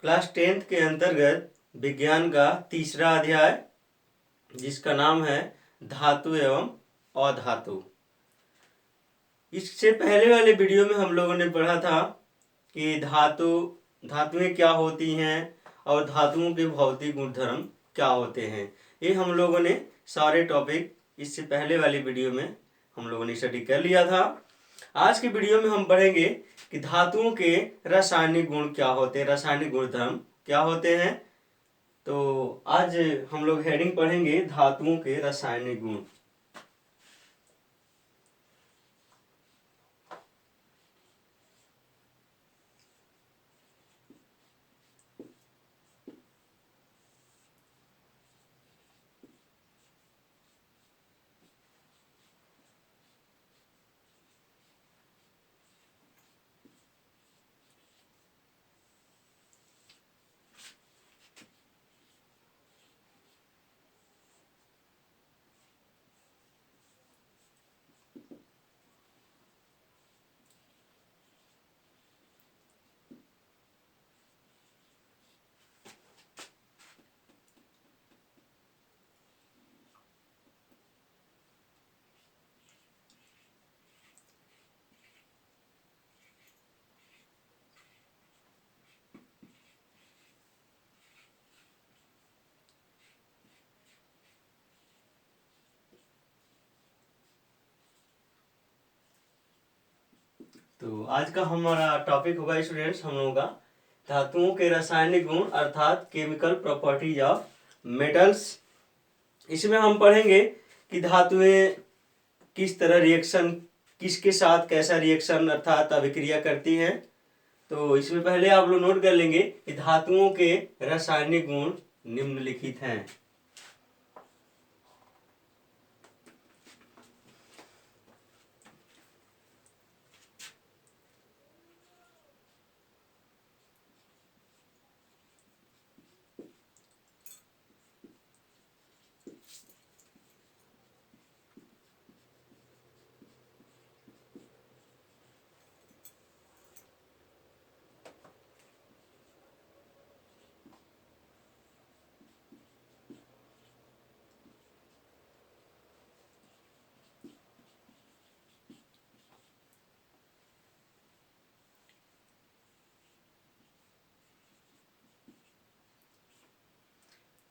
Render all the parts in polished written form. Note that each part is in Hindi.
क्लास 10th के अंतर्गत विज्ञान का तीसरा अध्याय जिसका नाम है धातु एवं अधातु। इससे पहले वाले वीडियो में हम लोगों ने पढ़ा था कि धातुएं क्या होती हैं और धातुओं के भौतिक गुणधर्म क्या होते हैं। ये हम लोगों ने सारे टॉपिक इससे पहले वाली वीडियो में हम लोगों ने स्टडी कर लिया था। आज के वीडियो में हम पढ़ेंगे कि धातुओं के रासायनिक गुण क्या होते हैं, रासायनिक गुणधर्म क्या होते हैं। तो आज हम लोग हेडिंग पढ़ेंगे धातुओं के रासायनिक गुण। तो आज का हमारा टॉपिक होगा स्टूडेंट्स हम लोगों का धातुओं के रासायनिक गुण अर्थात केमिकल प्रॉपर्टीज ऑफ मेटल्स। इसमें हम पढ़ेंगे कि धातुएं किस तरह रिएक्शन, किसके साथ कैसा रिएक्शन अर्थात अभिक्रिया करती हैं। तो इसमें पहले आप लोग नोट कर लेंगे कि धातुओं के रासायनिक गुण निम्नलिखित हैं।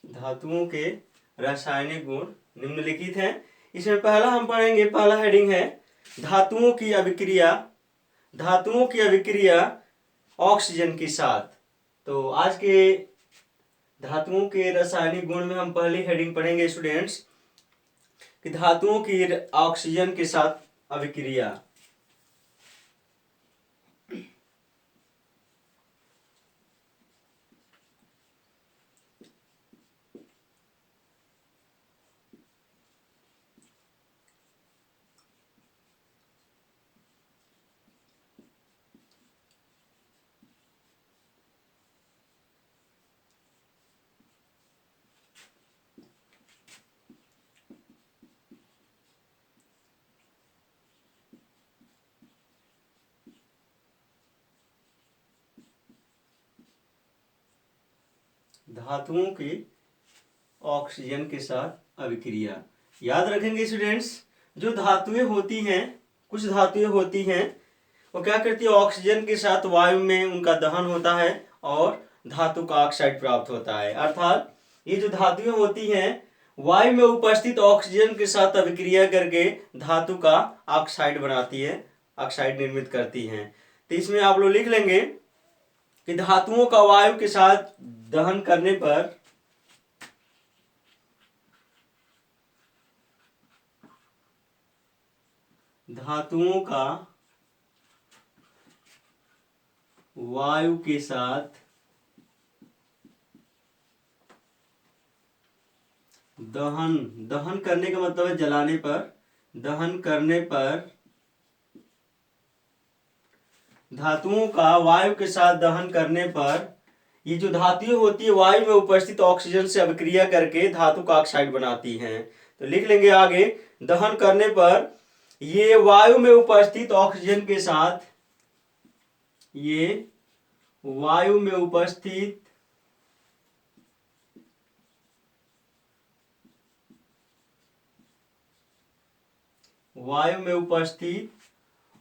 धातुओं के रासायनिक गुण निम्नलिखित हैं। इसमें पहला हम पढ़ेंगे, पहला हेडिंग है धातुओं की अभिक्रिया, धातुओं की अभिक्रिया ऑक्सीजन के साथ। तो आज के धातुओं के रासायनिक गुण में हम पहली हेडिंग पढ़ेंगे स्टूडेंट्स कि धातुओं की ऑक्सीजन के साथ अभिक्रिया। धातुओं की ऑक्सीजन के साथ अभिक्रिया। याद रखेंगे स्टूडेंट्स, जो धातुएं होती हैं, कुछ धातुएं होती हैं वो क्या करती है, ऑक्सीजन के साथ वायु में उनका दहन होता है और धातु का ऑक्साइड प्राप्त होता है। अर्थात ये जो धातुएं होती हैं वायु में उपस्थित ऑक्सीजन के साथ अभिक्रिया करके धातु का ऑक्साइड बनाती है, ऑक्साइड निर्मित करती हैं। तो इसमें आप लोग लिख लेंगे कि धातुओं का वायु के साथ दहन करने पर धातुओं का वायु के साथ दहन करने का मतलब है जलाने पर, दहन करने पर धातुओं का वायु के साथ दहन करने पर ये जो धातुएं होती है वायु में उपस्थित ऑक्सीजन से अभिक्रिया करके धातु का ऑक्साइड बनाती हैं। तो लिख लेंगे आगे, दहन करने पर ये वायु में उपस्थित ऑक्सीजन के साथ ये वायु में उपस्थित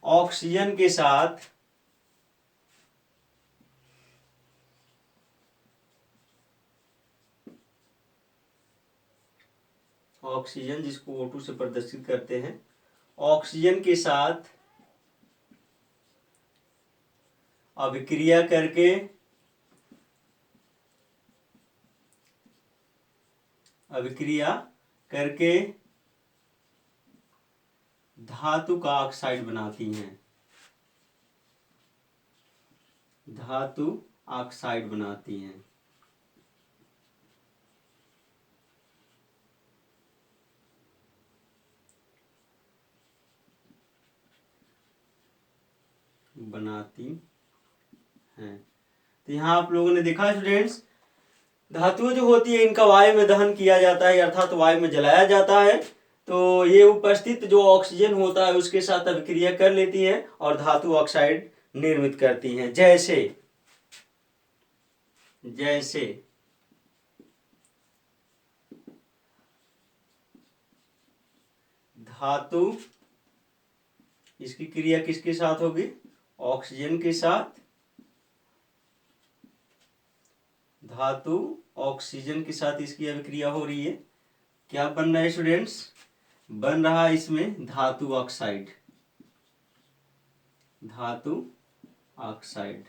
ऑक्सीजन के साथ ऑक्सीजन, जिसको O2 से प्रदर्शित करते हैं, ऑक्सीजन के साथ अभिक्रिया करके धातु का ऑक्साइड बनाती हैं, धातु ऑक्साइड बनाती हैं। तो यहाँ आप लोगों ने देखा स्टूडेंट्स, धातुएं जो होती है इनका वायु में दहन किया जाता है, अर्थात वायु में जलाया जाता है। तो ये उपस्थित जो ऑक्सीजन होता है उसके साथ अभिक्रिया कर लेती है और धातु ऑक्साइड निर्मित करती हैं। जैसे धातु, इसकी क्रिया किसके साथ होगी? ऑक्सीजन के साथ। धातु ऑक्सीजन के साथ इसकी अभिक्रिया हो रही है। क्या बन रहा है स्टूडेंट्स? बन रहा है इसमें धातु ऑक्साइड, धातु ऑक्साइड।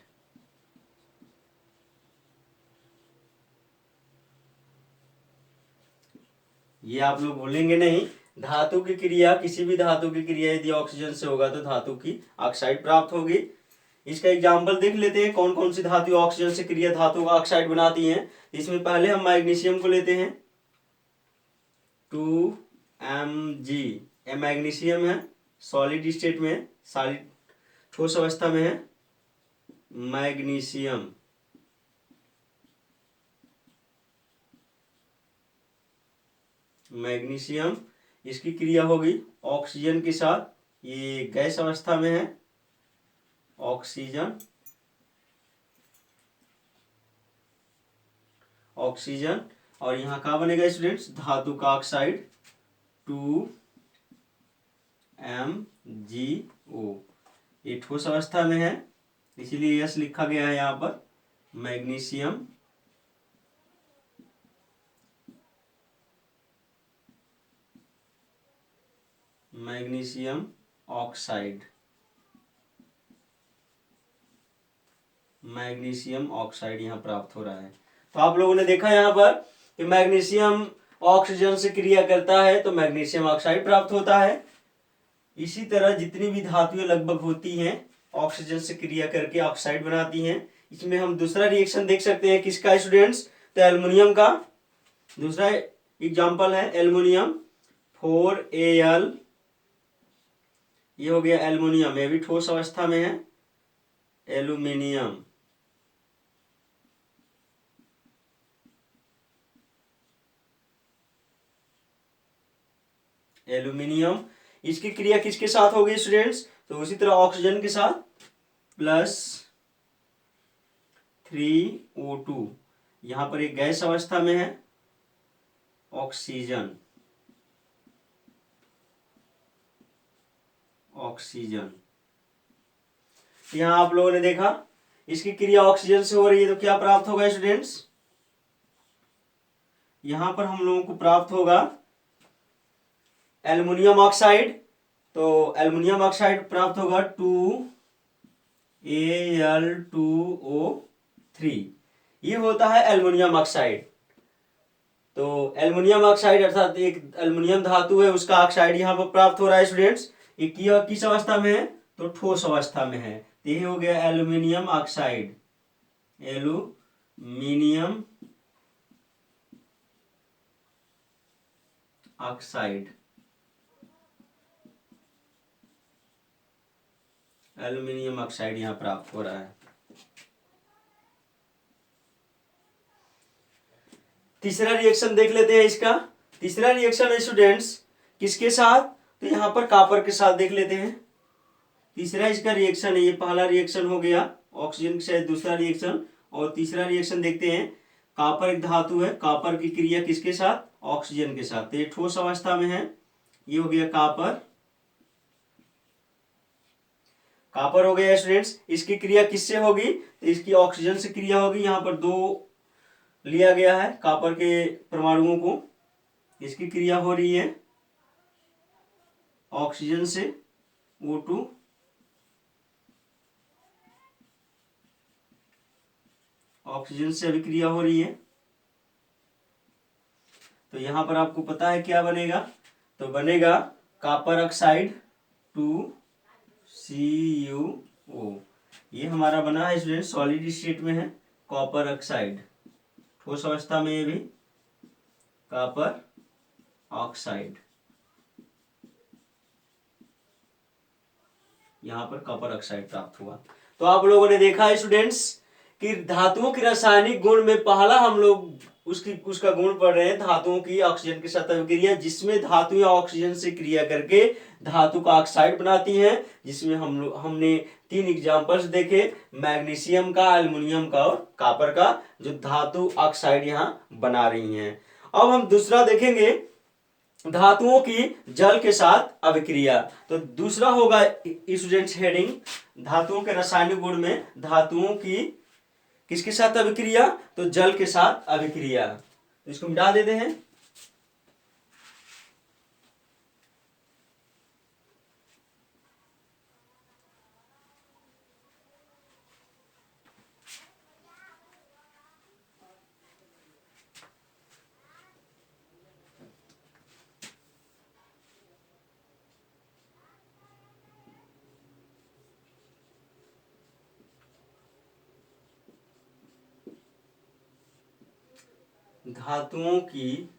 ये आप लोग भूलेंगे नहीं, धातु की क्रिया, किसी भी धातु की क्रिया यदि ऑक्सीजन से होगा तो धातु की ऑक्साइड प्राप्त होगी। इसका एग्जाम्पल देख लेते हैं, कौन कौन सी धातु ऑक्सीजन से क्रिया धातु का ऑक्साइड बनाती हैं। इसमें पहले हम मैग्नीशियम को लेते हैं, 2Mg। मैग्नीशियम है, सॉलिड स्टेट में है, सॉलिड ठोस अवस्था में है मैग्नीशियम। मैग्नीशियम, इसकी क्रिया होगी ऑक्सीजन के साथ, ये गैस अवस्था में है, ऑक्सीजन और यहाँ क्या बनेगा स्टूडेंट्स? धातु का ऑक्साइड 2MgO। ये ठोस अवस्था में है, इसीलिए यस लिखा गया है यहाँ पर। मैग्नीशियम ऑक्साइड, मैग्नीशियम ऑक्साइड यहाँ प्राप्त हो रहा है। तो आप लोगों ने देखा यहाँ पर कि मैग्नीशियम ऑक्सीजन से क्रिया करता है तो मैग्नीशियम ऑक्साइड प्राप्त होता है। इसी तरह जितनी भी धातुएं लगभग होती हैं ऑक्सीजन से क्रिया करके ऑक्साइड बनाती हैं। इसमें हम दूसरा रिएक्शन देख सकते हैं, किसका स्टूडेंट्स? तो एल्युमिनियम का। दूसरा एग्जाम्पल है एल्युमिनियम, 4Al। ये हो गया एल्युमिनियम, ये भी ठोस अवस्था में है, एल्युमिनियम। एल्युमिनियम, इसकी क्रिया किसके साथ होगी स्टूडेंट्स? तो उसी तरह ऑक्सीजन के साथ, +3O2। यहां पर एक गैस अवस्था में है, ऑक्सीजन। यहां आप लोगों ने देखा इसकी क्रिया ऑक्सीजन से हो रही है तो क्या प्राप्त होगा स्टूडेंट्स? यहां पर हम लोगों को प्राप्त होगा एल्युमिनियम ऑक्साइड। तो एल्युमिनियम ऑक्साइड प्राप्त होगा 2Al2O3। ये होता है एल्युमिनियम ऑक्साइड। तो एल्युमिनियम ऑक्साइड अर्थात एक एल्युमिनियम धातु है, उसका ऑक्साइड यहाँ पर प्राप्त हो रहा है स्टूडेंट्स। ये किस अवस्था में है? तो ठोस अवस्था में है। तो ये हो गया aluminium oxide, aluminium oxide, aluminium oxide यहाँ प्राप्त हो रहा है। तीसरा रिएक्शन देख लेते हैं इसका। तीसरा रिएक्शन है स्टूडेंट्स किसके साथ? तो यहाँ पर कॉपर के साथ देख लेते हैं। तीसरा इसका रिएक्शन है, ये पहला रिएक्शन हो गया ऑक्सीजन के साथ दूसरा रिएक्शन। और तीसरा रिएक्शन देखते हैं, कॉपर एक धातु है, कॉपर की क्रिया किसके साथ, ऑक्सीजन के साथ, तो ये ठोस अवस्था में है, ये हो गया कॉपर। कॉपर हो गया स्टूडेंट्स, इसकी क्रिया किससे होगी, तो इसकी ऑक्सीजन से क्रिया होगी। यहाँ पर दो लिया गया है कॉपर के परमाणुओं को, इसकी क्रिया हो रही है ऑक्सीजन से, O2, ऑक्सीजन से अभिक्रिया हो रही है। तो यहां पर आपको पता है क्या बनेगा, तो बनेगा कॉपर ऑक्साइड 2CuO। ये हमारा बना है स्टूडेंट, सॉलिड स्टेट में है कॉपर ऑक्साइड, ठोस अवस्था में ये भी कॉपर ऑक्साइड, यहाँ पर कॉपर ऑक्साइड प्राप्त हुआ। तो आप लोगों ने देखा है स्टूडेंट्स कि धातुओं के रासायनिक गुण में पहला हम लोग उसका गुण पढ़ रहे हैं धातुओं की ऑक्सीजन के साथ अभिक्रिया, जिसमें धातुएं ऑक्सीजन से क्रिया करके धातु का ऑक्साइड बनाती हैं, जिसमें हमने 3 एग्जांपल्स देखे, मैग्नीशियम का, एल्युमिनियम का और कॉपर का, जो धातु ऑक्साइड यहाँ बना रही हैं। अब हम दूसरा देखेंगे, धातुओं की जल के साथ अभिक्रिया। तो दूसरा होगा स्टूडेंट्स हेडिंग, धातुओं के रासायनिक गुण में धातुओं की किसके साथ अभिक्रिया, तो जल के साथ अभिक्रिया। तो इसको मिटा देते हैं। धातुओं की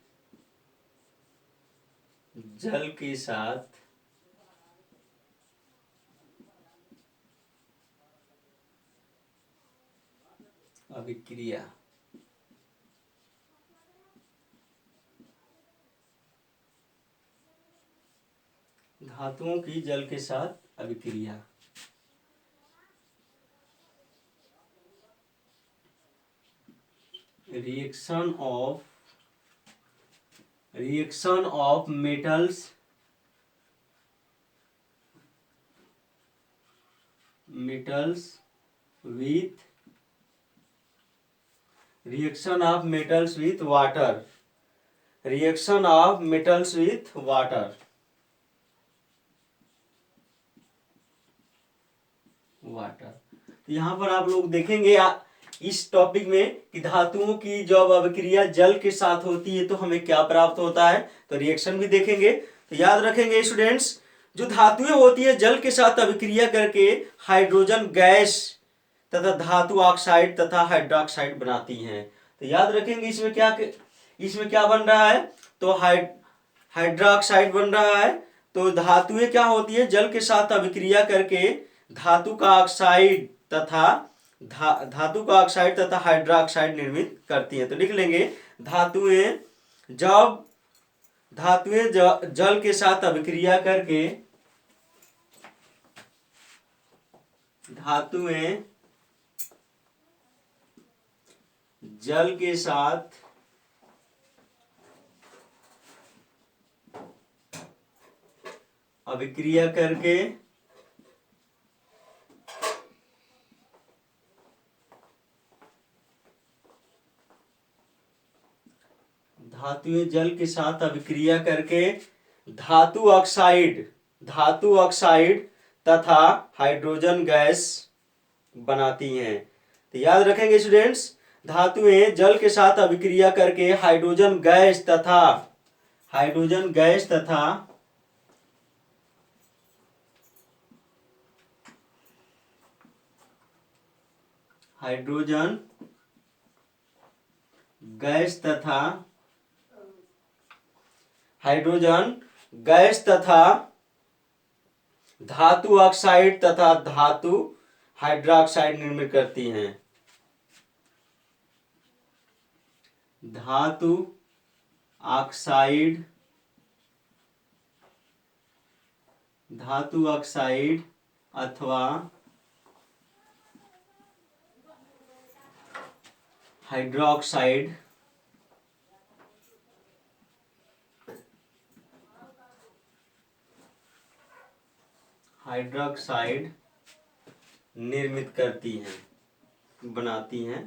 जल के साथ अभिक्रिया। धातुओं की जल के साथ अभिक्रिया, reaction of metals with reaction of metals with water, reaction of metals with water, तो यहाँ पर आप लोग देखेंगे इस टॉपिक में कि धातुओं की जब अभिक्रिया जल के साथ होती है तो हमें क्या प्राप्त होता है, तो रिएक्शन भी देखेंगे। तो याद रखेंगे स्टूडेंट्स, जो धातुएं होती है जल के साथ अभिक्रिया करके हाइड्रोजन गैस तथा धातु ऑक्साइड तथा हाइड्रोक्साइड बनाती हैं। तो याद रखेंगे इसमें क्या बन रहा है, तो हाइड्रोक्साइड बन रहा है। तो धातुएं क्या होती है, जल के साथ अभिक्रिया करके धातु का ऑक्साइड तथा हाइड्रोक्साइड निर्मित करती हैं। तो लिख लेंगे, धातुएं जल के साथ अभिक्रिया करके जल के साथ अभिक्रिया करके धातुएं जल के साथ अभिक्रिया करके धातु ऑक्साइड तथा हाइड्रोजन गैस बनाती हैं। तो याद रखेंगे स्टूडेंट्स, धातुएं जल के साथ अभिक्रिया करके हाइड्रोजन गैस तथा हाइड्रोजन गैस तथा धातु ऑक्साइड तथा धातु हाइड्रोक्साइड निर्मित करती हैं। धातु ऑक्साइड अथवा हाइड्रोक्साइड निर्मित करती हैं, बनाती हैं,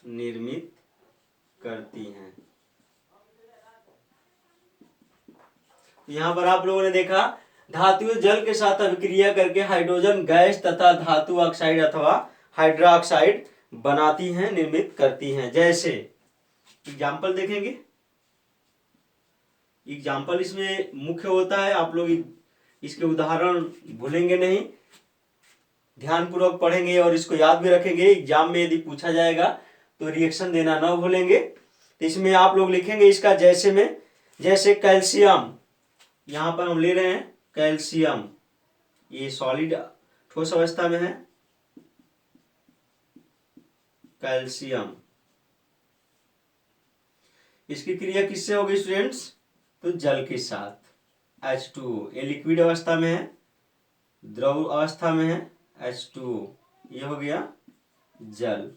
निर्मित करती हैं। यहाँ पर आप लोगों ने देखा धातुएं जल के साथ अभिक्रिया करके हाइड्रोजन गैस तथा धातु ऑक्साइड अथवा हाइड्रोक्साइड बनाती हैं, निर्मित करती हैं। जैसे एग्जाम्पल देखेंगे, एग्जाम्पल इसमें मुख्य होता है। आप लोग इसके उदाहरण भूलेंगे नहीं, ध्यानपूर्वक पढ़ेंगे और इसको याद भी रखेंगे। एग्जाम में यदि पूछा जाएगा तो रिएक्शन देना ना भूलेंगे। तो इसमें आप लोग लिखेंगे इसका जैसे में, जैसे कैल्शियम, यहाँ पर हम ले रहे हैं कैल्शियम, ये सॉलिड ठोस अवस्था में है। कैल्शियम, इसकी क्रिया किससे होगी स्टूडेंट्स? तो जल के साथ, H2O। ये लिक्विड अवस्था में है, द्रव अवस्था में है H2O, ये हो गया जल।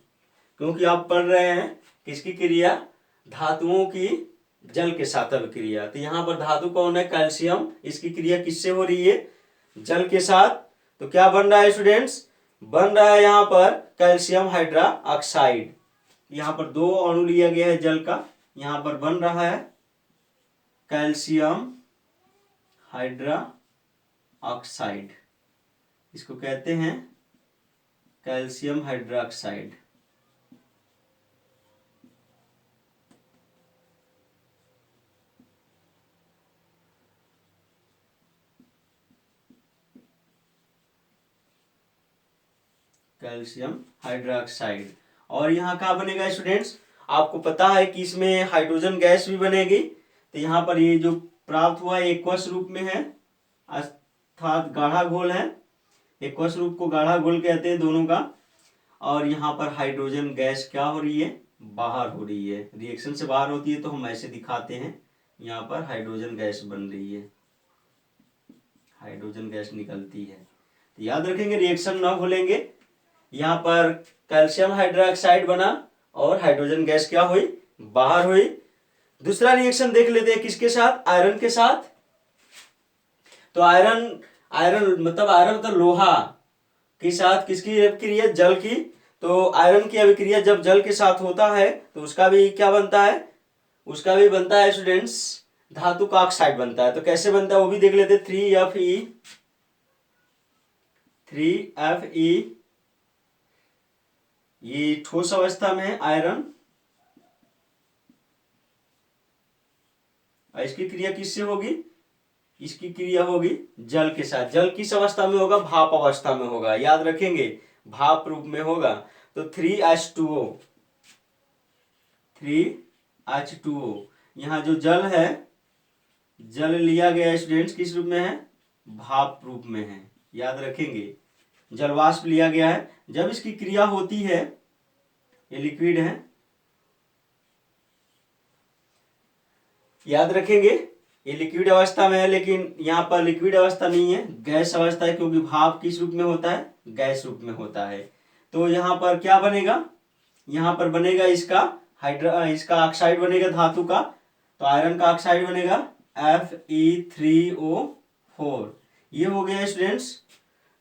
क्योंकि आप पढ़ रहे हैं किसकी क्रिया? धातुओं की जल के साथ अभिक्रिया। तो यहाँ पर धातु कौन है? कैल्शियम। इसकी क्रिया किससे हो रही है? जल के साथ। तो क्या बन रहा है स्टूडेंट्स? बन रहा है यहाँ पर कैल्शियम हाइड्रोक्साइड। यहाँ पर 2 अणु लिया गया है जल का, यहाँ पर बन रहा है कैल्शियम हाइड्रोक्साइड, इसको कहते हैं कैल्शियम हाइड्रोक्साइड। Calcium hydroxide. और यहाँ क्या बनेगा स्टूडेंट्स? आपको पता है कि इसमें हाइड्रोजन गैस भी बनेगी। तो यहाँ पर ये जो प्राप्त हुआ एक्वस रूप में है, अर्थात गाढ़ा घोल है। एक्वस रूप को गाढ़ा घोल कहते हैं दोनों का। और यहाँ पर हाइड्रोजन गैस क्या हो रही है? बाहर हो रही है, रिएक्शन से बाहर होती है तो हम ऐसे दिखाते हैं। यहाँ पर हाइड्रोजन गैस बन रही है, हाइड्रोजन गैस निकलती है। तो याद रखेंगे, रिएक्शन ना भूलेंगे। यहाँ पर कैल्शियम हाइड्रोक्साइड बना और हाइड्रोजन गैस क्या हुई? बाहर हुई। दूसरा रिएक्शन देख लेते हैं, किसके साथ? आयरन के साथ। तो आयरन मतलब लोहा के साथ किसकी अभिक्रिया? जल की। तो आयरन की अभिक्रिया जब जल के साथ होता है तो उसका भी क्या बनता है? उसका भी बनता है स्टूडेंट्स धातु का ऑक्साइड बनता है। तो कैसे बनता है वो भी देख लेते हैं। 3Fe, ये ठोस अवस्था में है आयरन। इसकी क्रिया किससे होगी? इसकी क्रिया होगी जल के साथ। जल किस अवस्था में होगा? भाप अवस्था में होगा, याद रखेंगे, भाप रूप में होगा। तो 3H2O, यहाँ जो जल है, जल लिया गया स्टूडेंट्स किस रूप में है? भाप रूप में है, याद रखेंगे। जलवाष्प लिया गया है। जब इसकी क्रिया होती है, ये लिक्विड है, याद रखेंगे, ये लिक्विड अवस्था में है, लेकिन यहाँ पर लिक्विड अवस्था नहीं है, गैस अवस्था है। क्योंकि भाप किस रूप में होता है? गैस रूप में होता है। तो यहाँ पर क्या बनेगा? यहाँ पर बनेगा इसका ऑक्साइड बनेगा धातु का। तो आयरन का ऑक्साइड बनेगा Fe3O4। ये हो गया स्टूडेंट्स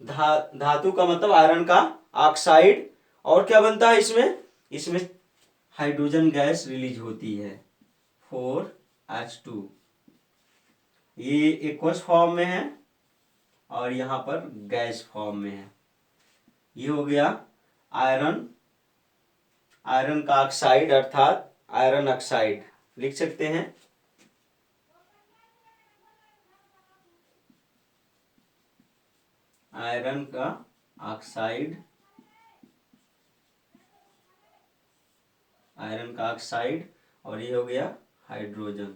धातु का मतलब आयरन का ऑक्साइड। और क्या बनता है इसमें? इसमें हाइड्रोजन गैस रिलीज होती है 4H2। ये एक्वस फॉर्म में है और यहाँ पर गैस फॉर्म में है। ये हो गया आयरन का ऑक्साइड अर्थात आयरन ऑक्साइड लिख सकते हैं। आयरन का ऑक्साइड, आयरन का ऑक्साइड। और ये हो गया हाइड्रोजन।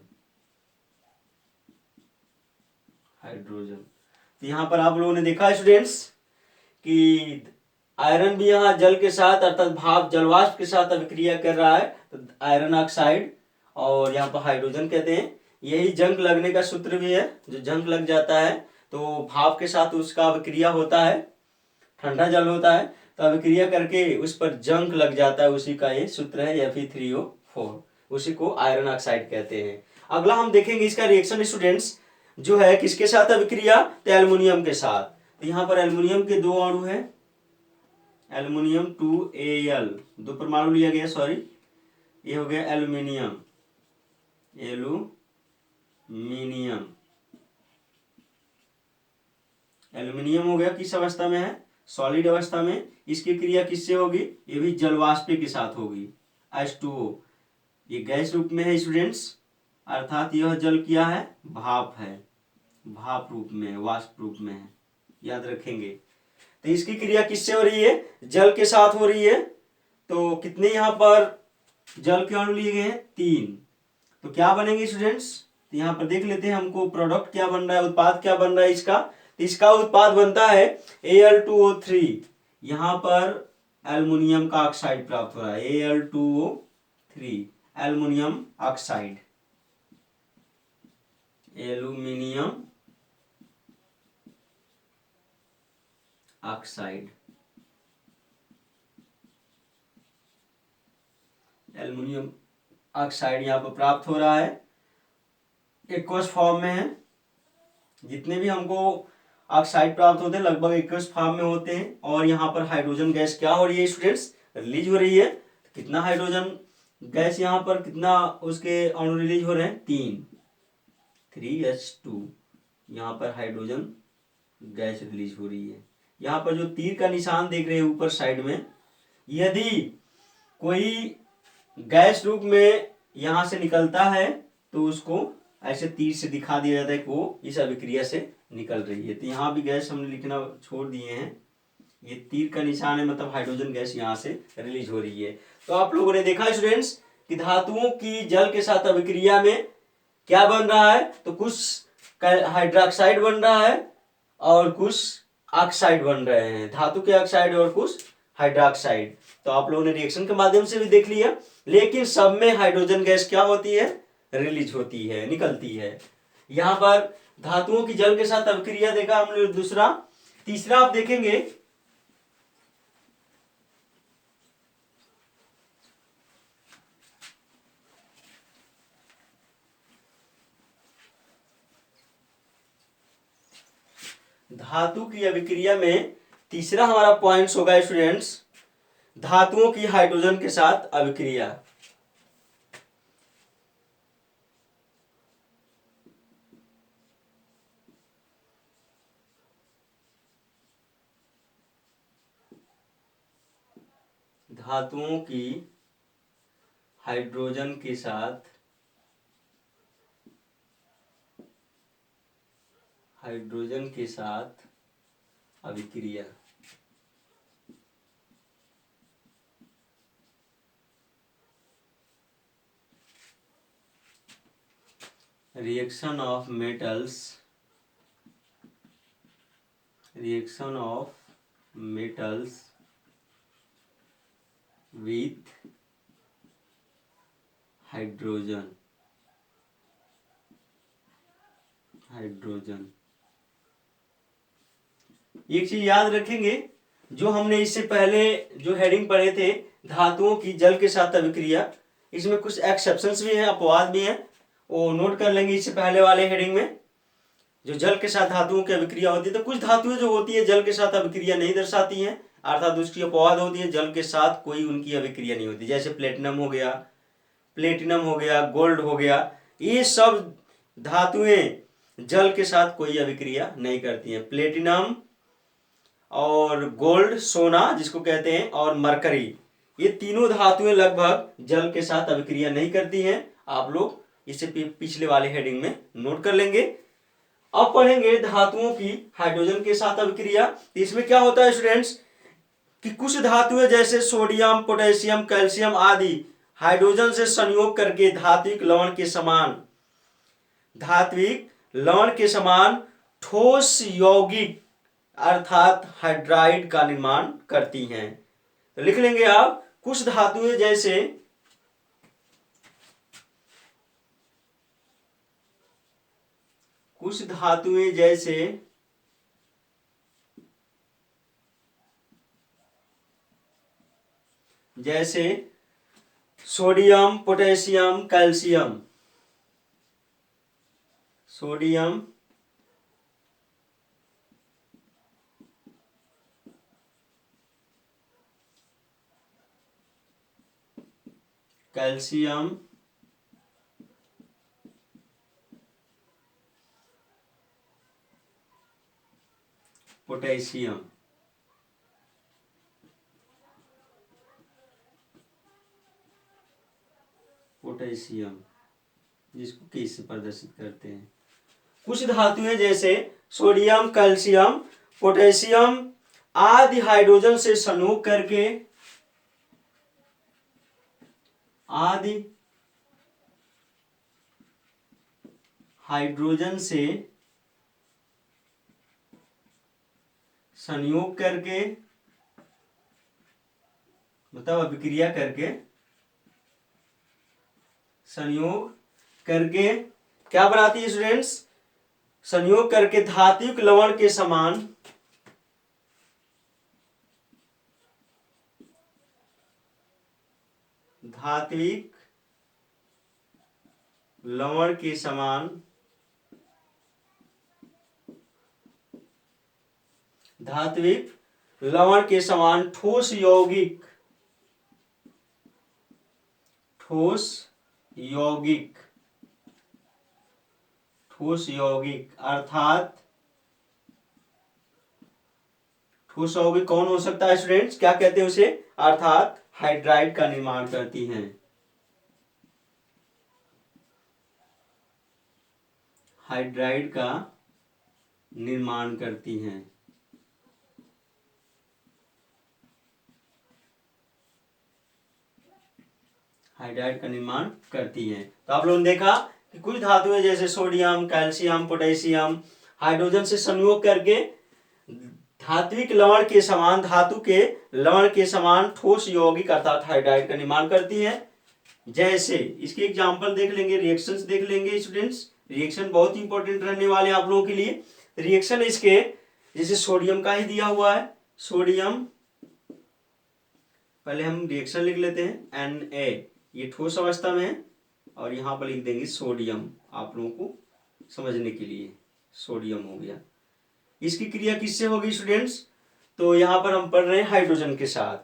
तो यहाँ पर आप लोगों ने देखा स्टूडेंट्स कि आयरन भी यहाँ जल के साथ अर्थात भाप जलवाष्प के साथ अभिक्रिया कर रहा है, तो आयरन ऑक्साइड। और यहाँ पर हाइड्रोजन कहते हैं। यही जंग लगने का सूत्र भी है, जो जंग लग जाता है तो भाप के साथ उसका अभिक्रिया होता है ठंडा जल होता है तो अभिक्रिया करके उस पर जंग लग जाता है, उसी का ये सूत्र है Fe3O4, उसी को आयरन ऑक्साइड कहते हैं। अगला हम देखेंगे इसका रिएक्शन स्टूडेंट्स जो है किसके साथ अभिक्रिया, तो एल्युमिनियम के साथ। तो यहाँ पर एल्युमिनियम के दो अणु हैं, एल्युमिनियम 2Al, दो परमाणु लिया गया, सॉरी, ये हो गया एल्युमिनियम, एल्यूमिनियम, एल्युमिनियम हो गया, किस अवस्था में है, सॉलिड अवस्था में। इसकी क्रिया किससे होगी, ये भी जल वाष्प के साथ होगी, H2O। ये गैस रूप में है स्टूडेंट्स, अर्थात यह जल क्या है, भाप है, भाप रूप में, वाष्प रूप में है, याद रखेंगे। तो इसकी क्रिया किससे हो रही है, जल के साथ हो रही है। तो कितने यहाँ पर जल के अणु लिए गए हैं, 3। तो क्या बनेंगे स्टूडेंट्स, तो यहाँ पर देख लेते हैं हमको प्रोडक्ट क्या बन रहा है, उत्पाद क्या बन रहा है इसका। तो इसका उत्पाद बनता है Al2O3, यहाँ पर एल्युमिनियम का ऑक्साइड प्राप्त हो रहा है, Al2O3, aluminium oxide, aluminium oxide, aluminium oxide यहाँ पर प्राप्त हो रहा है, एक्वस फॉर्म में है। जितने भी हमको ऑक्साइड प्राप्त होते हैं लगभग एक्वस फॉर्म में होते हैं। और यहाँ पर हाइड्रोजन गैस क्या हो रही है स्टूडेंट्स, रिलीज हो रही है। कितना हाइड्रोजन गैस यहाँ पर, कितना उसके अणु रिलीज हो रहे हैं, 3H2, यहाँ पर हाइड्रोजन गैस रिलीज हो रही है। यहाँ पर जो तीर का निशान देख रहे हैं ऊपर साइड में, यदि कोई गैस रूप में यहाँ से निकलता है तो उसको ऐसे तीर से दिखा दिया जाता है कि वो इस अभिक्रिया से निकल रही है। तो यहाँ भी गैस हमने लिखना छोड़ दिए हैं, ये तीर का निशान है, मतलब हाइड्रोजन गैस यहाँ से रिलीज हो रही है। तो आप लोगों ने देखा स्टूडेंट्स कि धातुओं की जल के साथ अभिक्रिया में क्या बन रहा है, तो कुछ हाइड्रोक्साइड बन रहा है और कुछ ऑक्साइड बन रहे हैं, धातु के ऑक्साइड और कुछ हाइड्रोक्साइड। तो आप लोगों ने रिएक्शन के माध्यम से भी देख लिया, लेकिन सब में हाइड्रोजन गैस क्या होती है, रिलीज होती है, निकलती है। यहाँ पर धातुओं की जल के साथ अभिक्रिया देखा हमने दूसरा। तीसरा आप देखेंगे धातु की अभिक्रिया में, तीसरा हमारा पॉइंट्स होगा स्टूडेंट्स, धातुओं की हाइड्रोजन के साथ अभिक्रिया। धातुओं की हाइड्रोजन के साथ अभिक्रिया। Reaction of metals with hydrogen. एक चीज याद रखेंगे, जो हमने इससे पहले जो हेडिंग पढ़े थे, धातुओं की जल के साथ अभिक्रिया, इसमें कुछ एक्सेप्शंस भी हैं, अपवाद भी हैं, वो नोट कर लेंगे इससे पहले वाले हेडिंग में। जो जल के साथ धातुओं की अभिक्रिया होती है, तो कुछ धातुएं जो होती है जल के साथ अभिक्रिया नहीं दर्शाती हैं, अर्थात उसकी अपवाद होती है, जल के साथ कोई उनकी अभिक्रिया नहीं होती। जैसे प्लेटिनम हो गया, गोल्ड हो गया, ये सब धातुएं जल के साथ कोई अभिक्रिया नहीं करती हैं। प्लेटिनम और गोल्ड, सोना जिसको कहते हैं, और मरकरी, ये तीनों धातुएं लगभग जल के साथ अभिक्रिया नहीं करती हैं। आप लोग इसे पिछले वाले हेडिंग में नोट कर लेंगे। अब पढ़ेंगे धातुओं की हाइड्रोजन के साथ अभिक्रिया। इसमें क्या होता है स्टूडेंट्स कि कुछ धातुएं जैसे सोडियम, पोटेशियम, कैल्शियम आदि हाइड्रोजन से संयोग करके धात्विक लवण के समान ठोस यौगिक अर्थात हाइड्राइड का निर्माण करती हैं। तो लिख लेंगे आप, कुछ धातुएं जैसे जैसे sodium, potassium, calcium. Sodium, calcium, potassium. Potassium जिसको के से प्रदर्शित करते हैं। कुछ धातुएं जैसे सोडियम, कैल्शियम, पोटेशियम आदि हाइड्रोजन से संयोग करके आदि हाइड्रोजन से संयोग करके मतलब अभिक्रिया करके संयोग करके क्या बनाती है स्टूडेंट्स? संयोग करके धात्विक लवण के समान धात्विक लवण के समान धात्विक लवण के समान ठोस यौगिक अर्थात ठोस यौगिक कौन हो सकता है स्टूडेंट्स? क्या कहते हैं उसे? अर्थात हाइड्राइड का निर्माण करती हैं। हाइड्राइड का निर्माण करती हैं। हाइड्राइड का निर्माण करती हैं। तो आप लोगों ने देखा कि कुछ धातुएं जैसे सोडियम, कैल्शियम, पोटेशियम हाइड्रोजन से संयोग करके धात्विक लवण के समान धातु के लवण के समान ठोस यौगिक अर्थात हाइड्राइड का निर्माण करती हैं। जैसे इसके एग्जांपल देख लेंगे, रिएक्शंस देख लेंगे स्टूडेंट्स। रिएक्शन बहुत इंपॉर्टेंट रहने वाले हैं आप लोगों के लिए। रिएक्शन इसके जैसे सोडियम का ही दिया हुआ है। सोडियम, पहले हम रिएक्शन लिख लेते हैं। Na ये ठोस अवस्था में है और यहाँ पर लिख देंगे सोडियम आप लोगों को समझने के लिए। सोडियम हो गया। इसकी क्रिया किससे होगी स्टूडेंट्स? तो यहाँ पर हम पढ़ रहे हैं हाइड्रोजन के साथ।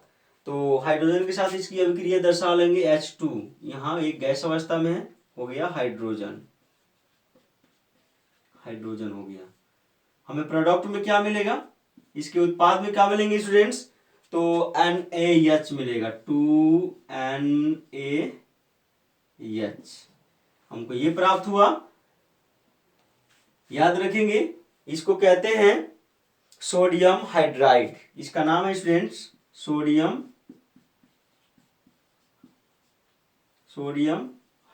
तो हाइड्रोजन के साथ इसकी अभिक्रिया दर्शा लेंगे H2। यहाँ एक गैस अवस्था में है, हो गया हाइड्रोजन। हाइड्रोजन हो गया। हमें प्रोडक्ट में क्या मिलेगा? इसके उत्पाद में क्या मिलेंगे स्टूडेंट्स? तो NaH मिलेगा। 2NaH हमको ये प्राप्त हुआ। याद रखेंगे इसको कहते हैं सोडियम हाइड्राइड। इसका नाम है students sodium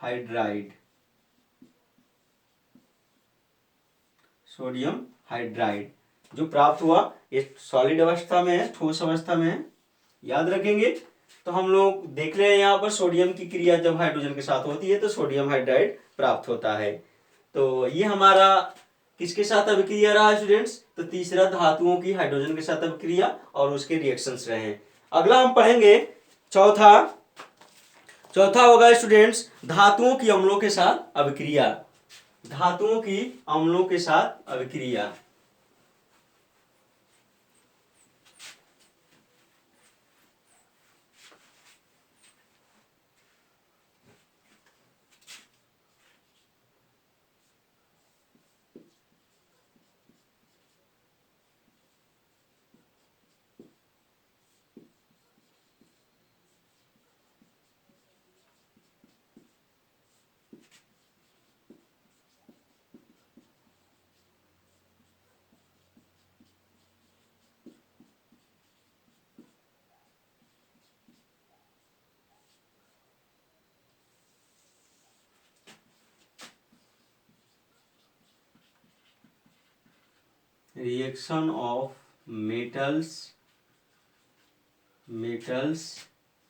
hydride. Sodium hydride जो प्राप्त हुआ ये सॉलिड अवस्था में है, ठोस अवस्था में है। याद रखेंगे। तो हम लोग देख रहे हैं यहाँ पर सोडियम की क्रिया जब हाइड्रोजन के साथ होती है तो सोडियम हाइड्राइड प्राप्त होता है। तो ये हमारा किसके साथ अभिक्रिया रहा स्टूडेंट्स? तो तीसरा धातुओं की हाइड्रोजन के साथ अभिक्रिया और उसके रिएक्शंस रहे हैं। अगला हम पढ़ेंगे चौथा होगा स्टूडेंट्स धातुओं की अम्लों के साथ अभिक्रिया। धातुओं की अम्लों के साथ अभिक्रिया। Reaction of metals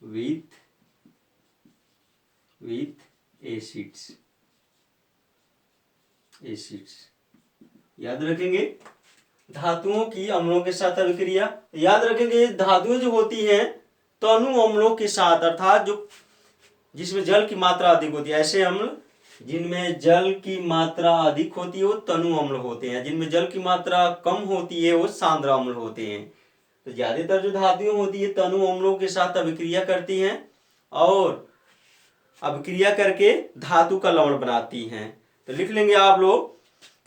with acids। याद रखेंगे धातुओं की अम्लों के साथ अभिक्रिया। याद रखेंगे धातुएं जो होती हैं तनु अम्लों के साथ, अर्थात जो जिसमें जल की मात्रा अधिक होती है, ऐसे अम्ल जिनमें जल की मात्रा अधिक होती है वो तनु अम्ल होते हैं, जिनमें जल की मात्रा कम होती है वो सांद्र अम्ल होते हैं। तो ज्यादातर जो धातुएं होती है तनु अम्लों के साथ अभिक्रिया करती हैं और अभिक्रिया करके धातु का लवण बनाती हैं। तो लिख लेंगे आप लोग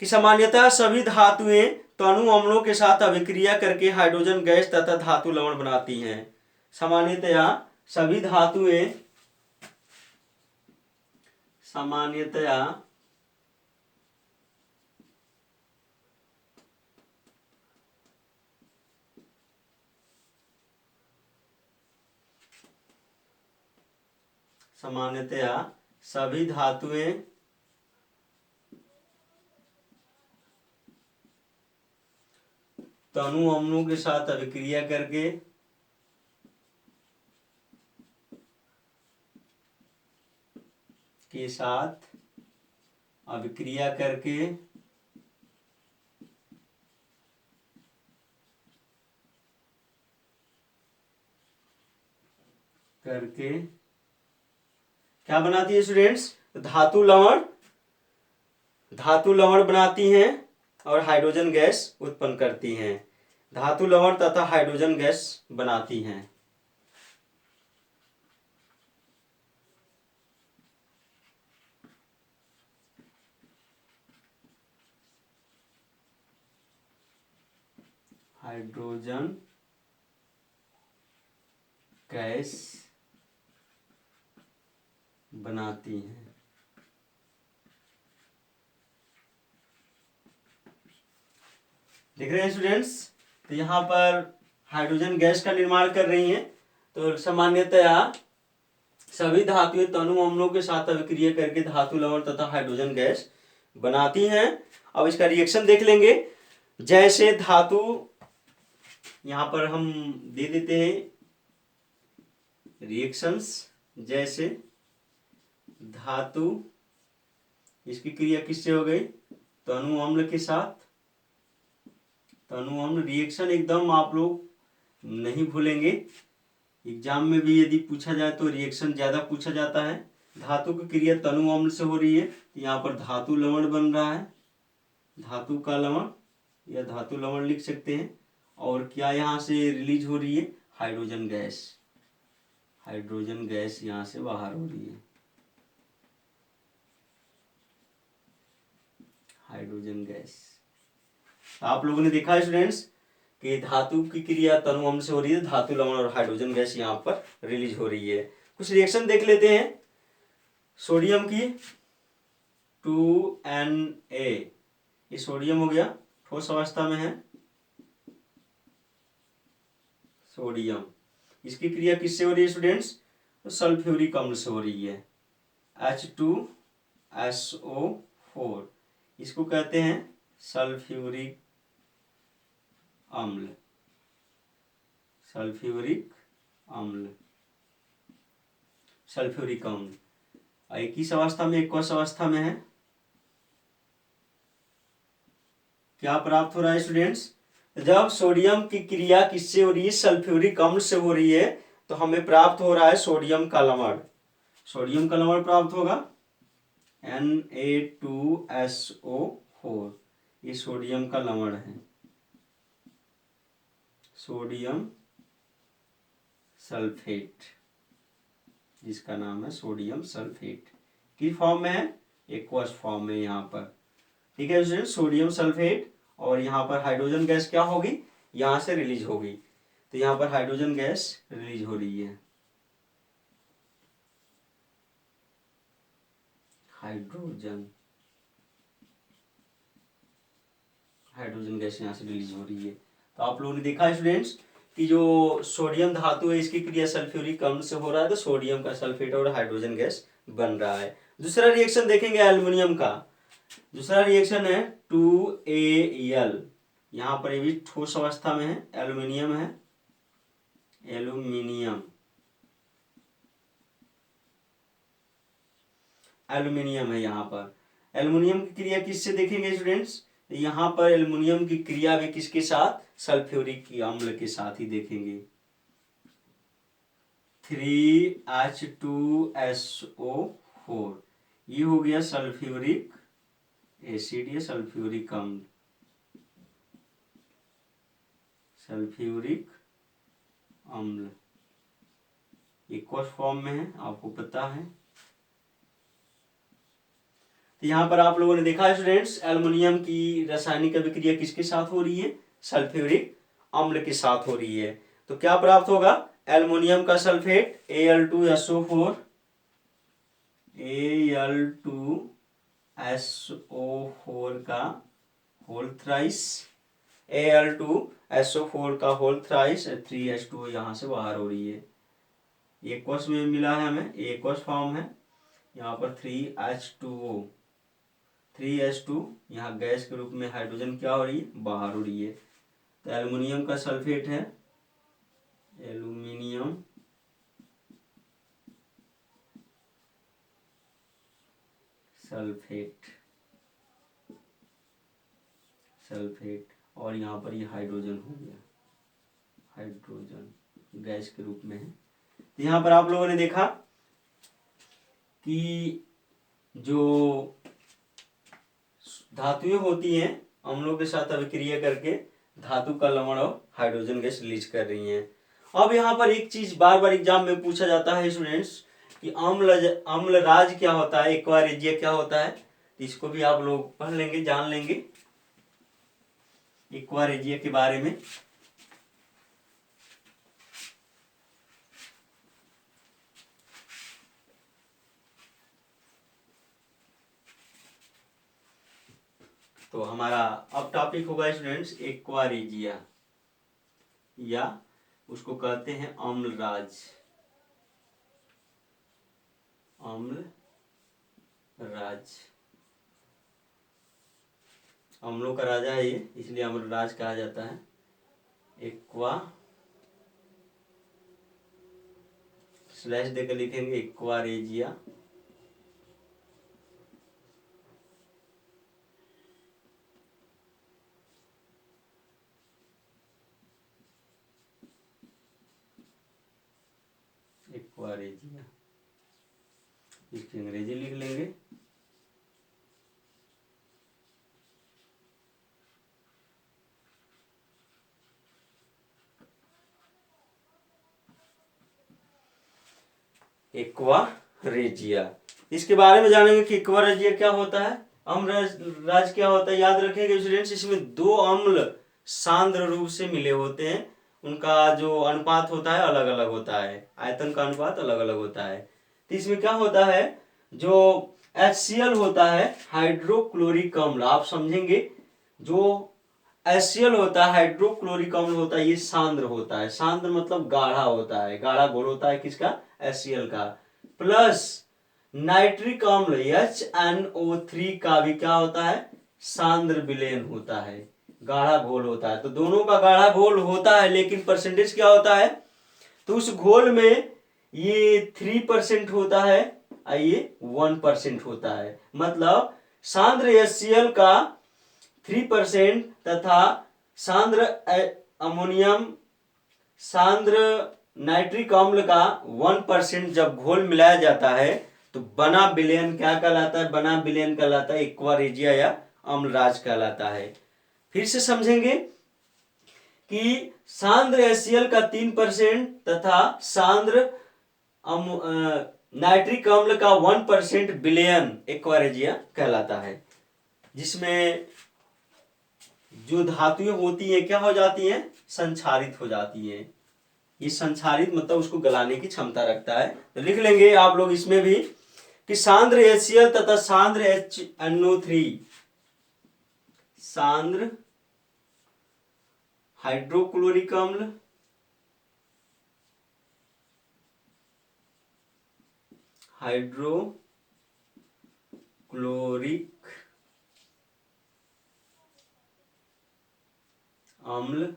कि सामान्यतः सभी धातुएं तनु अम्लों के साथ अभिक्रिया करके हाइड्रोजन गैस तथा धातु लवण बनाती हैं। सामान्यतया सभी धातुएं सामान्यतया सभी धातुएं तनु अम्लों के साथ अभिक्रिया करके क्या बनाती है स्टूडेंट्स? धातु लवण बनाती हैं और हाइड्रोजन गैस उत्पन्न करती हैं। धातु लवण तथा हाइड्रोजन गैस बनाती हैं। हाइड्रोजन गैस बनाती हैं। देख रहे हैं स्टूडेंट्स? तो यहाँ पर हाइड्रोजन गैस का निर्माण कर रही हैं। तो सामान्यतया सभी धातुएं तनु अम्लों के साथ अभिक्रिया करके धातु लवण तथा हाइड्रोजन गैस बनाती हैं। अब इसका रिएक्शन देख लेंगे। जैसे धातु, यहाँ पर हम दे देते हैं रिएक्शंस। जैसे धातु, इसकी क्रिया किससे हो गई? तनु अम्ल के साथ। तनु अम्ल रिएक्शन एकदम आप लोग नहीं भूलेंगे, एग्जाम में भी यदि पूछा जाए तो रिएक्शन ज्यादा पूछा जाता है। धातु की क्रिया तनु अम्ल से हो रही है, यहाँ पर धातु लवण बन रहा है, धातु का लवण या धातु लवण लिख सकते हैं। और क्या यहाँ से रिलीज हो रही है? Hydrogen gas. हाइड्रोजन गैस यहाँ से बाहर हो रही है, हाइड्रोजन गैस। आप लोगों ने देखा है स्टूडेंट्स कि धातु की क्रिया तनु अम्ल से हो रही है, धातु लवण और हाइड्रोजन गैस यहाँ पर रिलीज हो रही है। कुछ रिएक्शन देख लेते हैं। सोडियम की 2Na, ये सोडियम हो गया, ठोस अवस्था में है सोडियम। इसकी क्रिया किससे हो रही है स्टूडेंट्स? तो सल्फ्यूरिक अम्ल से हो रही है, H2SO4। इसको कहते हैं सल्फ्यूरिक अम्ल। सल्फ्यूरिक अम्ल, सल्फ्यूरिक अम्ल एक ही अवस्था में, एक अवस्था में है। क्या प्राप्त हो रहा है स्टूडेंट्स? जब सोडियम की क्रिया किससे हो रही है? सल्फ्यूरिक अम्ल से हो रही है, तो हमें प्राप्त हो रहा है सोडियम का लवण। सोडियम का लवण प्राप्त होगा Na2SO4, ये सोडियम का लवण है, सोडियम सल्फेट, जिसका नाम है सोडियम सल्फेट। किस फॉर्म में है? एक्वस फॉर्म में यहाँ पर। ठीक है स्टूडेंट, सोडियम सल्फेट। और यहाँ पर हाइड्रोजन गैस क्या होगी? यहाँ से रिलीज होगी। तो यहाँ पर हाइड्रोजन गैस रिलीज हो रही है, हाइड्रोजन गैस यहाँ से रिलीज हो रही है। तो आप लोगों ने देखा है स्टूडेंट्स कि जो सोडियम धातु है इसकी क्रिया सल्फ्यूरिक अम्ल से हो रहा है, तो सोडियम का सल्फेट और हाइड्रोजन गैस बन रहा है। दूसरा रिएक्शन देखेंगे एल्युमिनियम का। दूसरा रिएक्शन है 2Al, यहाँ पर ये भी ठोस अवस्था में है, एल्युमिनियम है, एल्युमिनियम है यहाँ पर। एल्युमिनियम की क्रिया किससे देखेंगे स्टूडेंट्स? यहाँ पर एल्युमिनियम की क्रिया भी किसके साथ? सल्फ्यूरिक अम्ल के साथ ही देखेंगे। 3H2SO4, ये हो गया सल्फ्यूरिक एसिड या सल्फ्यूरिक अम्ल, सल्फ्यूरिक अम्ल एक्वस फॉर्म में है, आपको पता है। तो यहाँ पर आप लोगों ने देखा है स्टूडेंट्स, एल्युमिनियम की रासायनिक अभिक्रिया किसके साथ हो रही है? सल्फ्यूरिक अम्ल के साथ हो रही है। तो क्या प्राप्त होगा? एल्युमिनियम का सल्फेट Al2SO4, Al2SO4 का होल थ्राइस, Al2SO4 का होल थ्राइस, 3H2 यहाँ से बाहर हो रही है। एक्वस में मिला है हमें, एक्वस फॉर्म है। यहाँ पर 3H2O, 3H2 यहाँ गैस के रूप में हाइड्रोजन क्या हो रही है? बाहर हो रही है। तो एल्युमिनियम का सल्फेट है, एल्युमिनियम सल्फेट, सल्फेट, और यहाँ पर ये हाइड्रोजन हो गया, हाइड्रोजन गैस के रूप में है। तो यहाँ पर आप लोगों ने देखा कि जो धातुएं होती हैं अम्लों के साथ अभिक्रिया करके धातु का लवण और हाइड्रोजन गैस रिलीज कर रही हैं। अब यहाँ पर एक चीज बार बार एग्जाम में पूछा जाता है स्टूडेंट्स कि अम्लराज क्या होता है, एक्वारेजिया क्या होता है। तो इसको भी आप लोग पढ़ लेंगे, जान लेंगे एक्वारेजिया के बारे में। तो हमारा अब टॉपिक होगा स्टूडेंट्स एक्वारेजिया, या उसको कहते हैं अम्लराज, अम्लराज, अम्लों का राजा है ये, इसलिए अम्लराज कहा जाता है। एक्वा स्लैश देकर लिखेंगे एक्वारेजिया, एक्वारेजिया, इसकी अंग्रेजी लिख लेंगे। एक्वारेजिया, इसके बारे में जानेंगे कि एक्वारेजिया क्या होता है, अम्लराज क्या होता है। याद रखेंगे स्टूडेंट्स, इसमें दो अम्ल सांद्र रूप से मिले होते हैं, उनका जो अनुपात होता है अलग अलग होता है, आयतन का अनुपात अलग अलग होता है। तो इसमें क्या होता है, जो HCl होता है हाइड्रोक्लोरिक अम्ल, आप समझेंगे जो HCl होता है हाइड्रोक्लोरिक अम्ल होता है, ये सांद्र होता है। सांद्र मतलब गाढ़ा होता है, गाढ़ा घोल होता है किसका? HCl का। प्लस नाइट्रिक अम्ल HNO3 का भी क्या होता है? सांद्र विलयन होता है, गाढ़ा घोल होता है। तो दोनों का गाढ़ा घोल होता है, लेकिन परसेंटेज क्या होता है? तो उस घोल में ये 3% होता है और ये 1% होता है। मतलब सांद्र HCl का 3% तथा सांद्र अमोनियम, सांद्र नाइट्रिक अम्ल का 1% जब घोल मिलाया जाता है तो बना विलयन क्या कहलाता है? बना विलयन कहलाता है एक्वारेजिया या अम्लराज कहलाता है। फिर से समझेंगे कि सांद्र HCl का 3% तथा सांद्र नाइट्रिक अम्ल का 1% विलयन एक्वारेजिया कहलाता है, जिसमें जो धातुएं होती हैं क्या हो जाती हैं? संक्षारित हो जाती हैं। ये संक्षारित मतलब उसको गलाने की क्षमता रखता है। तो लिख लेंगे आप लोग इसमें भी कि सांद्र HCl तथा सांद्र HNO3, सांद्र हाइड्रोक्लोरिक अम्ल, हाइड्रोक्लोरिक अम्ल,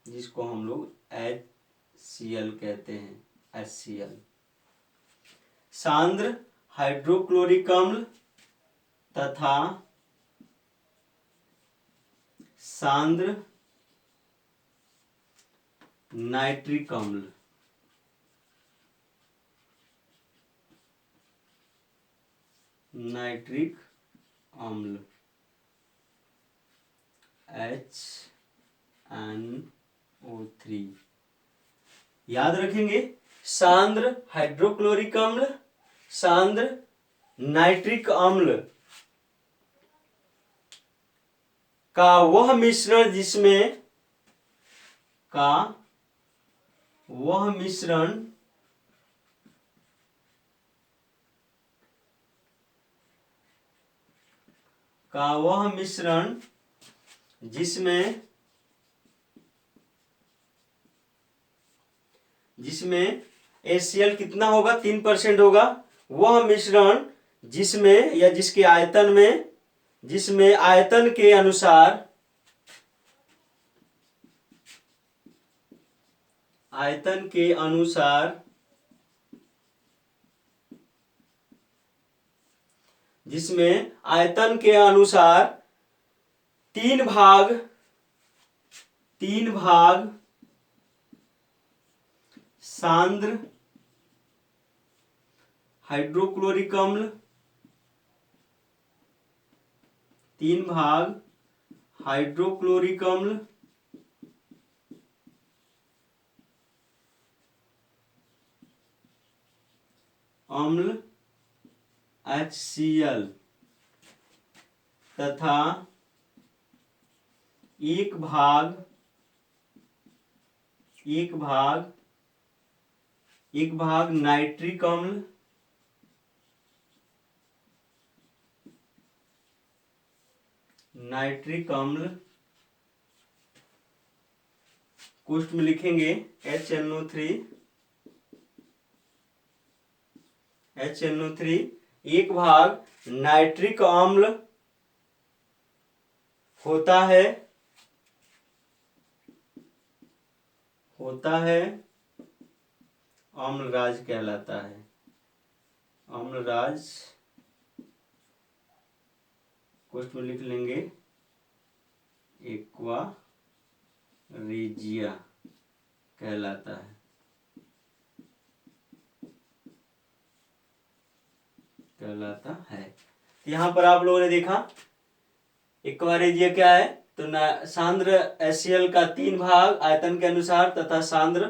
जिसको हम लोग HCl कहते हैं, HCl, सांद्र हाइड्रोक्लोरिक अम्ल तथा सांद्र नाइट्रिक अम्ल, नाइट्रिक अम्ल HNO3। याद रखेंगे, सांद्र हाइड्रोक्लोरिक अम्ल, सांद्र नाइट्रिक अम्ल का वह मिश्रण जिसमें का वह मिश्रण जिसमें HCl कितना होगा, 3% होगा। वह मिश्रण जिसमें या जिसके आयतन में, जिसमें आयतन के अनुसार जिसमें आयतन के अनुसार तीन भाग सांद्र हाइड्रोक्लोरिक अम्ल, 3 भाग हाइड्रोक्लोरिक अम्ल HCl तथा एक भाग नाइट्रिक अम्ल कोष्ठ में लिखेंगे HNO3, एक भाग नाइट्रिक अम्ल होता है अम्लराज कहलाता है। अम्लराज कोष्ठ में लिख लेंगे एक्वा रेजिया कहलाता है। यहाँ पर आप लोगों ने देखा एक्वा रेजिया क्या है, तो सांद्र HCl का 3 भाग आयतन के अनुसार तथा सांद्र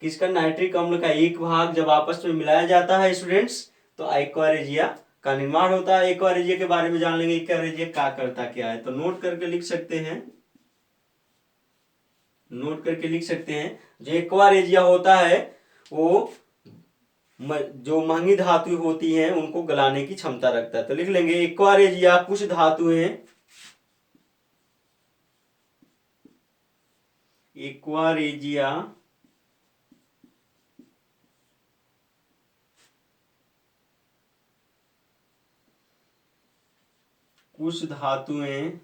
किसका, नाइट्रिक अम्ल का 1 भाग जब आपस में मिलाया जाता है स्टूडेंट्स, तो एक्वा रेजिया का निर्माण होता है। एक्वा रेजिया के बारे में जान लेंगे, एक्वा रेजिया क्या करता क्या है, तो नोट करके लिख सकते हैं। जो एक्वा रेजिया होता है वो जो महंगी धातु होती हैं उनको गलाने की क्षमता रखता है। तो लिख लेंगे एक्वा रेजिया कुछ धातुएं, एक्वा रेजिया कुछ धातुएं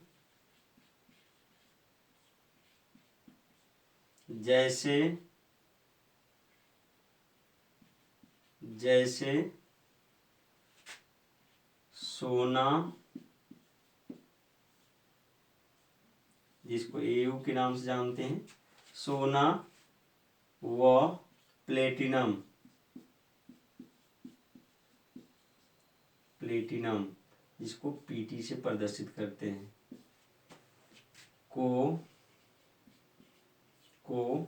जैसे सोना, जिसको AU के नाम से जानते हैं, सोना व प्लेटिनम जिसको PT से प्रदर्शित करते हैं, को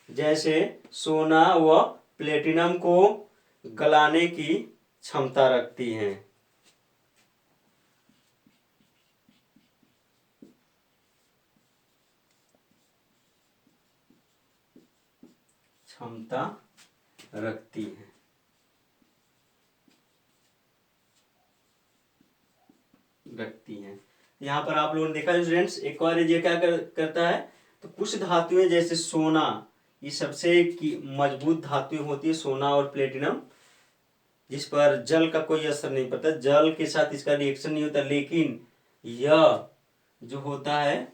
जैसे सोना व प्लेटिनम को गलाने की क्षमता रखती हैं। यहाँ पर आप लोगों ने देखा स्टूडेंट्स, एक्वा रेजिया क्या करता है, तो कुछ धातुएं जैसे सोना, ये सबसे मजबूत धातुएं होती है सोना और प्लेटिनम, जिस पर जल का कोई असर नहीं पड़ता, जल के साथ इसका रिएक्शन नहीं होता, लेकिन यह जो होता है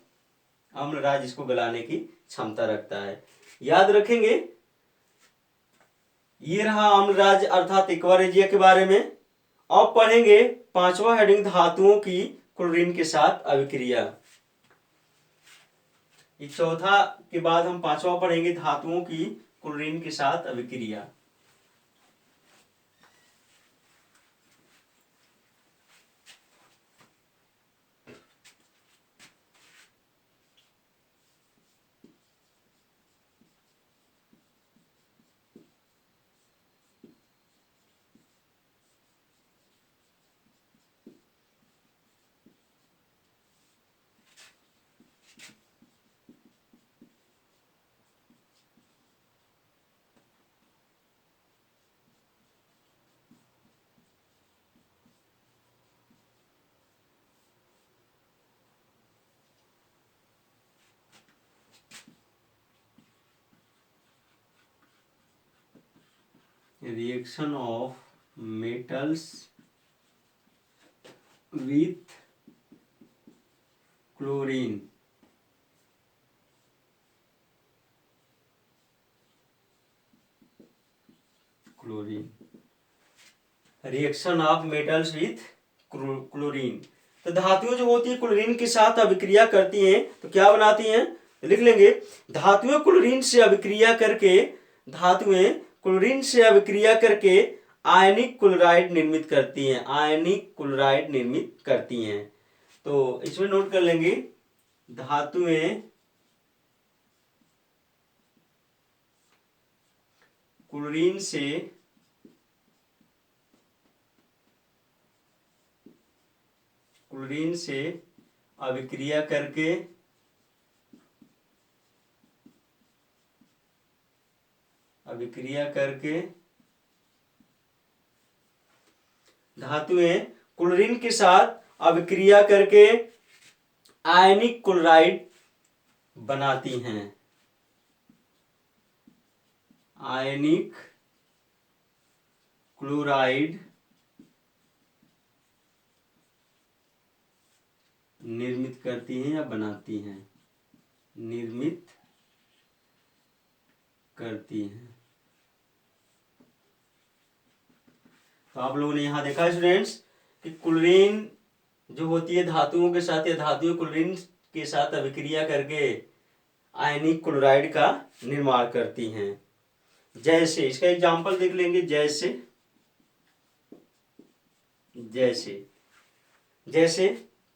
अम्लराज इसको गलाने की क्षमता रखता है। याद रखेंगे, ये रहा अम्लराज अर्थात एक्वा रेजिया के बारे में। अब पढ़ेंगे 5वां हेडिंग, धातुओं की क्लोरीन के साथ अभिक्रिया। ये चौथा के बाद हम पांचवा पढ़ेंगे धातुओं की क्लोरीन के साथ अभिक्रिया। Reaction of metals with chlorine. Reaction of metals with chlorine. तो धातुएं जो होती है क्लोरीन के साथ अभिक्रिया करती हैं तो क्या बनाती हैं, लिख लेंगे। धातुएं क्लोरीन से अभिक्रिया करके आयनिक क्लोराइड निर्मित करती हैं, तो इसमें नोट कर लेंगे, धातुएं क्लोरीन से अभिक्रिया करके धातुएं क्लोरीन के साथ अभिक्रिया करके आयनिक क्लोराइड बनाती हैं, आयनिक क्लोराइड निर्मित करती हैं या बनाती हैं, तो आप लोगों ने यहाँ देखा स्टूडेंट्स कि क्लोरीन जो होती है धातुओं के साथ या धातुएं क्लोरीन के साथ अभिक्रिया करके आयनिक क्लोराइड का निर्माण करती हैं। जैसे इसका एग्जांपल देख लेंगे, जैसे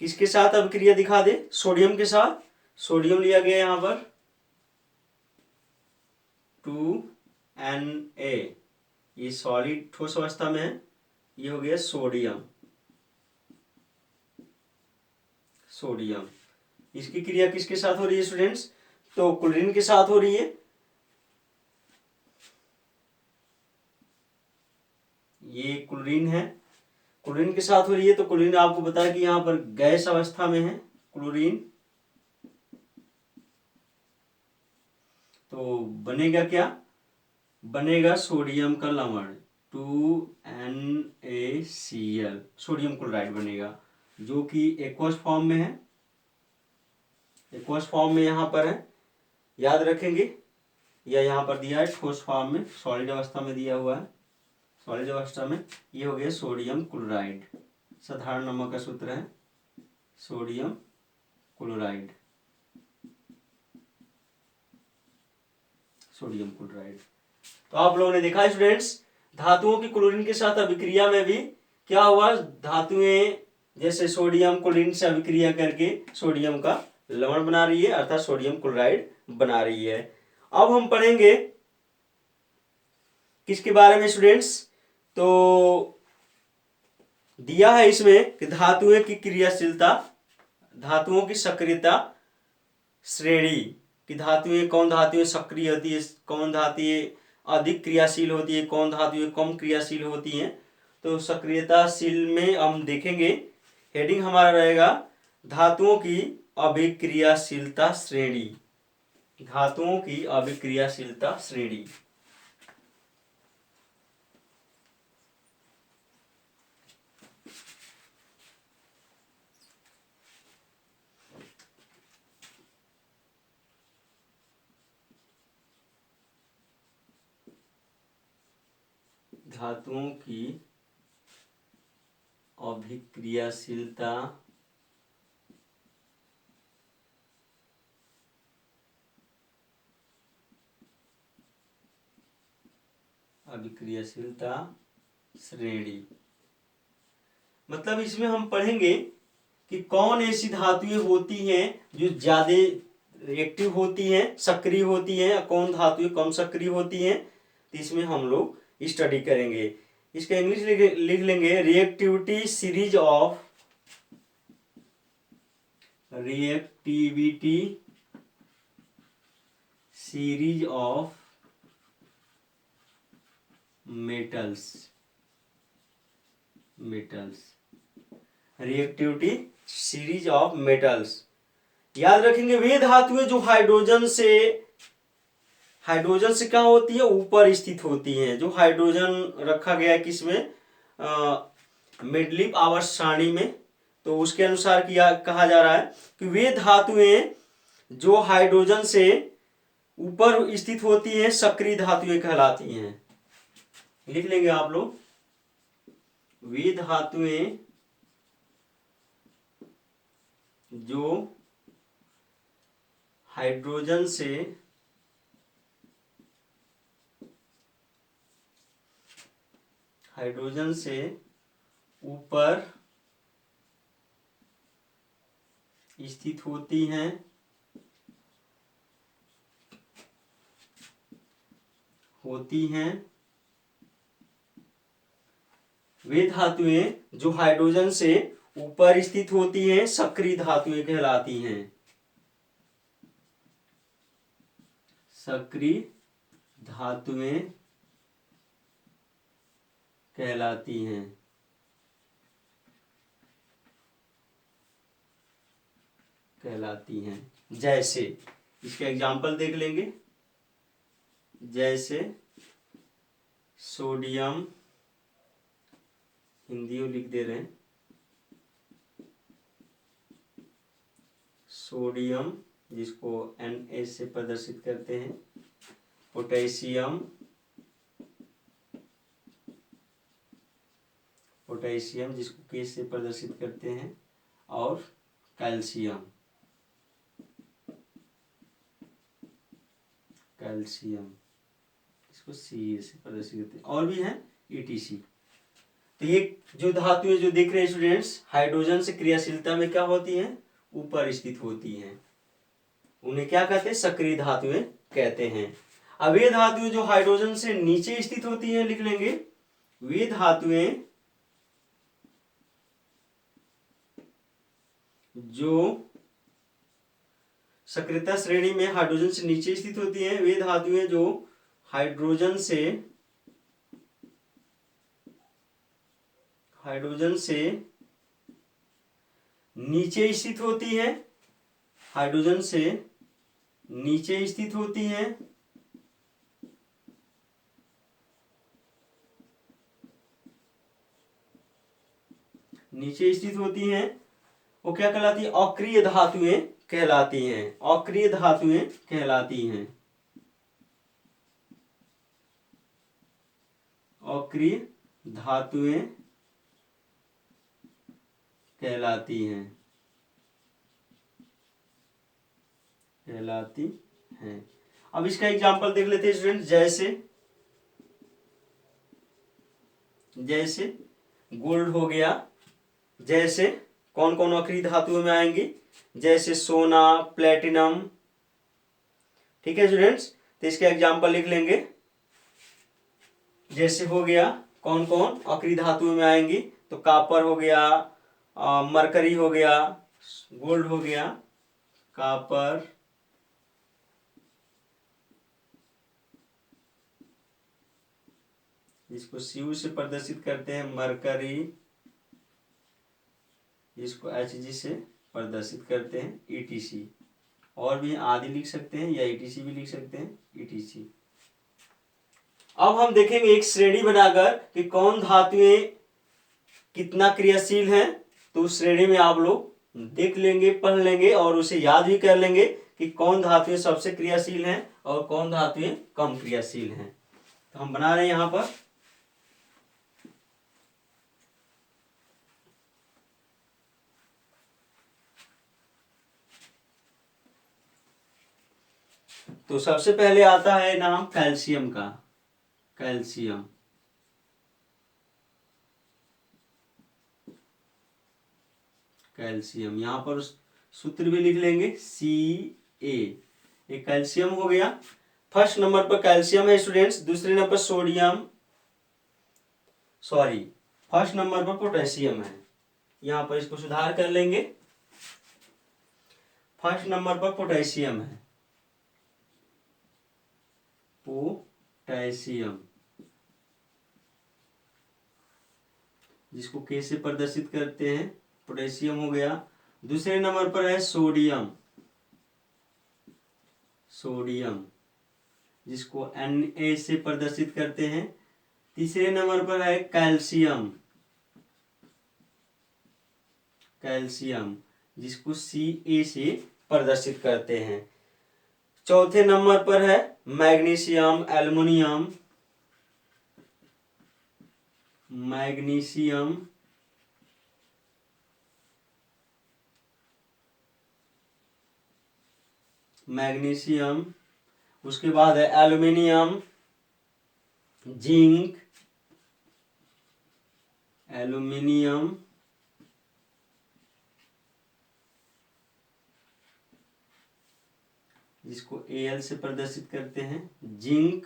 किसके साथ अभिक्रिया दिखा दे, सोडियम के साथ। सोडियम लिया गया यहां पर 2Na, ये सॉलिड ठोस अवस्था में है, ये हो गया सोडियम। इसकी क्रिया किसके साथ हो रही है स्टूडेंट्स, तो क्लोरीन के साथ हो रही है। ये क्लोरीन है, क्लोरीन के साथ हो रही है, तो क्लोरीन आपको बताया कि यहां पर गैस अवस्था में है क्लोरीन, तो बनेगा क्या, बनेगा सोडियम का लवण 2NaCl, सोडियम क्लोराइड बनेगा, जो कि एक्वस फॉर्म में है, एक्वस फॉर्म में यहाँ पर है, याद रखेंगे, या यहाँ पर दिया है ठोस फॉर्म में, सॉलिड अवस्था में दिया हुआ है, सॉलिड अवस्था में ये हो गया सोडियम क्लोराइड। साधारण नमक का सूत्र है सोडियम क्लोराइड, तो आप लोगों ने देखा स्टूडेंट्स, धातुओं की क्लोरीन के साथ अभिक्रिया में भी क्या हुआ, धातुएं जैसे सोडियम क्लोरीन से अभिक्रिया करके सोडियम का लवण बना रही है, अर्थात सोडियम क्लोराइड बना रही है। अब हम पढ़ेंगे किसके बारे में स्टूडेंट्स, तो दिया है इसमें कि धातुओं की क्रियाशीलता, धातुओं की सक्रियता श्रेणी, कि धातुएं कौन धातुएं सक्रिय होती है, कौन धातुएं अधिक क्रियाशील होती है, कौन धातुएं कम क्रियाशील होती हैं। तो सक्रियताशील में हम देखेंगे, हेडिंग हमारा रहेगा धातुओं की अभिक्रियाशीलता श्रेणी, धातुओं की अभिक्रियाशीलता श्रेणी। धातुओं की अभिक्रियाशीलता अभिक्रियाशीलता श्रेणी। मतलब इसमें हम पढ़ेंगे कि कौन ऐसी धातुएं होती हैं जो ज्यादा रिएक्टिव होती हैं, सक्रिय होती हैं, कौन धातुएं कम सक्रिय होती हैं। तो इसमें हम लोग स्टडी करेंगे। इसका इंग्लिश लिख लेंगे, reactivity series of metals. Reactivity series of metals. याद रखेंगे वे धातुएं जो हाइड्रोजन से क्या होती है, ऊपर स्थित होती हैं। जो हाइड्रोजन रखा गया है किसमें, मेंडलीव आवर्त सारणी में, तो उसके अनुसार कहा जा रहा है कि वे धातुएं जो हाइड्रोजन से ऊपर स्थित होती हैं सक्रिय धातुएं कहलाती हैं। लिख लेंगे आप लोग, वे धातुएं जो हाइड्रोजन से ऊपर स्थित होती हैं वे धातुएं जो हाइड्रोजन से ऊपर स्थित होती हैं सक्रिय धातुएं कहलाती हैं। सक्रिय धातुएं कहलाती हैं। जैसे इसके एग्जाम्पल देख लेंगे, जैसे सोडियम, हिंदी में लिख दे रहे हैं, सोडियम जिसको Na से प्रदर्शित करते हैं, पोटेशियम जिसको K से प्रदर्शित करते हैं, और कैल्शियम इसको Ca से प्रदर्शित करते हैं, और भी हैं ETC। तो ये जो धातुएं जो देख रहे हैं स्टूडेंट्स, हाइड्रोजन से क्रियाशीलता में क्या होती हैं, ऊपर स्थित होती हैं, उन्हें क्या कहते हैं, सक्रिय धातुएं कहते हैं। अब वे धातुएं जो हाइड्रोजन से नीचे स्थित होती हैं, लिख लेंगे, वे धातुएं जो सक्रियता श्रेणी में हाइड्रोजन से नीचे स्थित होती हैं, वे धातुएं जो हाइड्रोजन से नीचे स्थित होती हैं, हाइड्रोजन से नीचे स्थित होती हैं, वो क्या कहलाती है, अक्रिय धातुएं कहलाती हैं। अक्रिय धातुएं कहलाती हैं। अक्रिय धातुएं कहलाती हैं। अब इसका एग्जांपल देख लेते हैं स्टूडेंट, जैसे गोल्ड हो गया। जैसे कौन कौन अक्रिय धातुओं में आएंगी, जैसे सोना, प्लेटिनम। ठीक है स्टूडेंट्स, तो इसके एग्जांपल लिख लेंगे। जैसे हो गया कौन कौन अक्रिय धातुओं में आएंगी, तो कॉपर हो गया, मरकरी हो गया, गोल्ड हो गया, कॉपर, जिसको Cu से प्रदर्शित करते हैं, मरकरी, जिसको Hg से प्रदर्शित करते हैं, ETC। और भी आदि लिख सकते हैं या ETC भी लिख सकते हैं, ETC। अब हम देखेंगे एक श्रेणी बनाकर कि कौन धातुएं कितना क्रियाशील हैं। तो उस श्रेणी में आप लोग देख लेंगे, पढ़ लेंगे और उसे याद भी कर लेंगे कि कौन धातुएं सबसे क्रियाशील हैं और कौन धातुएं कम क्रियाशील हैं। तो हम बना रहे हैं यहां पर। तो सबसे पहले आता है नाम कैल्शियम का। कैल्शियम। कैल्शियम यहां पर सूत्र भी लिख लेंगे Ca। एक कैल्शियम हो गया। फर्स्ट नंबर पर कैल्शियम है स्टूडेंट्स। दूसरे नंबर पर सोडियम, सॉरी फर्स्ट नंबर पर पोटेशियम है। यहां पर इसको सुधार कर लेंगे। फर्स्ट नंबर पर पोटेशियम है, पोटेशियम जिसको के से प्रदर्शित करते हैं, पोटेशियम हो गया। दूसरे नंबर पर है सोडियम, सोडियम जिसको Na से प्रदर्शित करते हैं। तीसरे नंबर पर है कैल्शियम, कैल्शियम जिसको Ca से प्रदर्शित करते हैं। चौथे नंबर पर है मैग्नीशियम, एल्युमिनियम, मैग्नीशियम मैग्नीशियम उसके बाद है एल्युमिनियम, जिंक, एल्युमिनियम जिसको Al से प्रदर्शित करते हैं, जिंक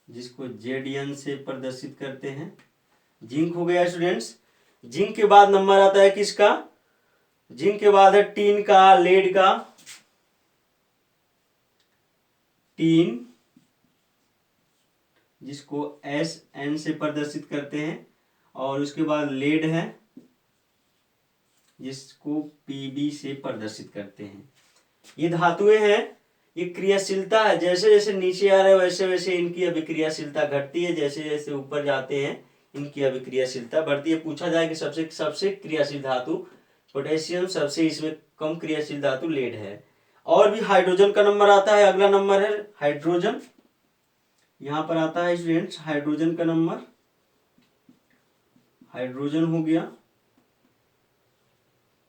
जिसको Zn से प्रदर्शित करते हैं। जिंक हो गया स्टूडेंट्स। जिंक के बाद नंबर आता है किसका? जिंक के बाद है टीन का, लेड का। टीन जिसको Sn से प्रदर्शित करते हैं, और उसके बाद लेड है जिसको Pb से प्रदर्शित करते हैं। ये धातुएं हैं, ये क्रियाशीलता है। जैसे जैसे नीचे आ रहे हैं वैसे वैसे इनकी अभिक्रियाशीलता घटती है, जैसे जैसे ऊपर जाते हैं इनकी अभिक्रियाशीलता बढ़ती है। पूछा जाए कि सबसे क्रियाशील धातु पोटेशियम, सबसे इसमें कम क्रियाशील धातु लेड है। और भी हाइड्रोजन का नंबर आता है। अगला नंबर है हाइड्रोजन। यहां पर आता है स्टूडेंट्स हाइड्रोजन का नंबर। हाइड्रोजन हो गया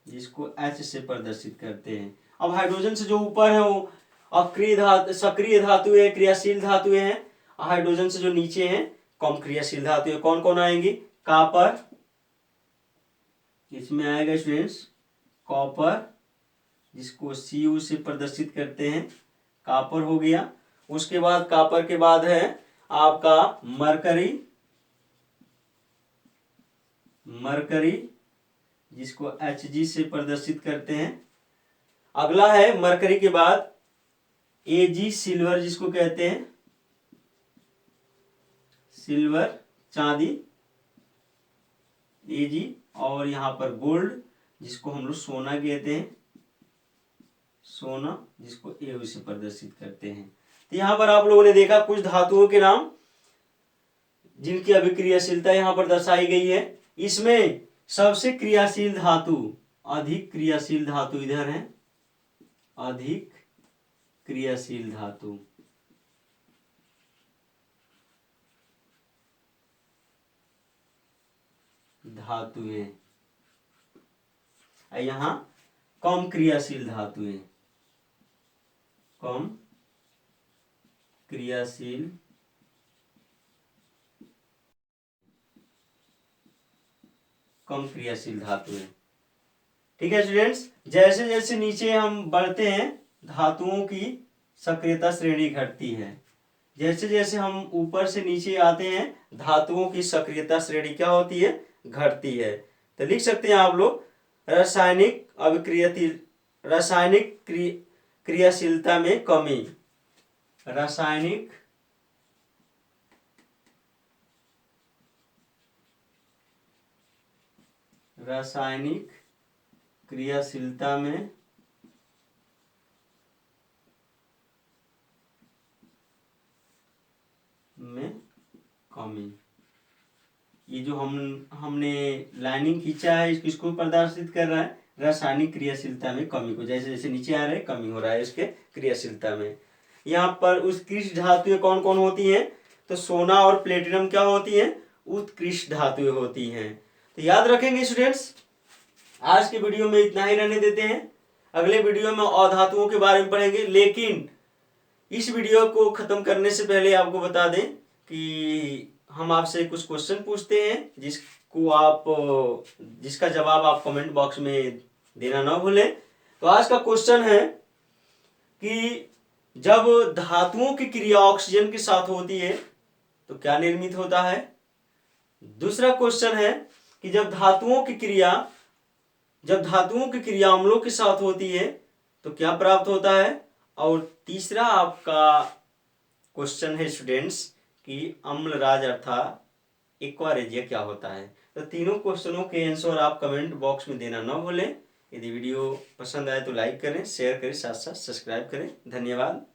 जिसको H से प्रदर्शित करते हैं। अब हाइड्रोजन से जो ऊपर है वो सक्रिय धातुएं, क्रियाशील धातुएं हैं। हाइड्रोजन से जो नीचे हैं कम क्रियाशील धातुएं कौन कौन आएंगी? कॉपर, इसमें आएगा स्टूडेंट्स कॉपर जिसको Cu से प्रदर्शित करते हैं, कॉपर हो गया। उसके बाद कॉपर के बाद है आपका मरकरी, मरकरी जिसको Hg से प्रदर्शित करते हैं। अगला है मरकरी के बाद Ag, सिल्वर जिसको कहते हैं, सिल्वर चांदी Ag। और यहां पर गोल्ड जिसको हम लोग सोना कहते हैं, सोना जिसको Au से प्रदर्शित करते हैं। तो यहां पर आप लोगों ने देखा कुछ धातुओं के नाम जिनकी अभिक्रियाशीलता यहां पर दर्शाई गई है। इसमें सबसे क्रियाशील धातु, अधिक क्रियाशील धातु इधर है, अधिक क्रियाशील धातु धातुएं, यहां कम क्रियाशील धातुएं, कम क्रियाशील कम क्रियाशील धातुएं। ठीक है स्टूडेंट्स, जैसे जैसे नीचे हम बढ़ते हैं धातुओं की सक्रियता श्रेणी घटती है। जैसे जैसे हम ऊपर से नीचे आते हैं धातुओं की सक्रियता श्रेणी क्या होती है? घटती है। तो लिख सकते हैं आप लोग रासायनिक रासायनिक क्रियाशीलता में कमी, रासायनिक रासायनिक क्रियाशीलता में कमी। ये जो हमने लाइनिंग खींचा है इसको प्रदर्शित कर रहा है रासायनिक क्रियाशीलता में कमी को। जैसे जैसे नीचे आ रहे हैं कमी हो रहा है इसके क्रियाशीलता में। यहाँ पर उत्कृष्ट धातुएं कौन कौन होती हैं? तो सोना और प्लेटिनम क्या होती हैं? उत्कृष्ट धातुएं होती हैं। तो याद रखेंगे स्टूडेंट्स। आज के वीडियो में इतना ही रहने देते हैं। अगले वीडियो में अधातुओं के बारे में पढ़ेंगे, लेकिन इस वीडियो को ख़त्म करने से पहले आपको बता दें कि हम आपसे कुछ क्वेश्चन पूछते हैं जिसका जवाब आप कमेंट बॉक्स में देना ना भूलें। तो आज का क्वेश्चन है कि जब धातुओं की क्रिया ऑक्सीजन के साथ होती है तो क्या निर्मित होता है। दूसरा क्वेश्चन है कि जब धातुओं की क्रिया अम्लों के साथ होती है तो क्या प्राप्त होता है। और तीसरा आपका क्वेश्चन है स्टूडेंट्स कि अम्लराज अर्थात एक्वारेजिया क्या होता है। तो तीनों क्वेश्चनों के आंसर आप कमेंट बॉक्स में देना ना भूलें। यदि वीडियो पसंद आए तो लाइक करें, शेयर करें, साथ साथ सब्सक्राइब करें। धन्यवाद।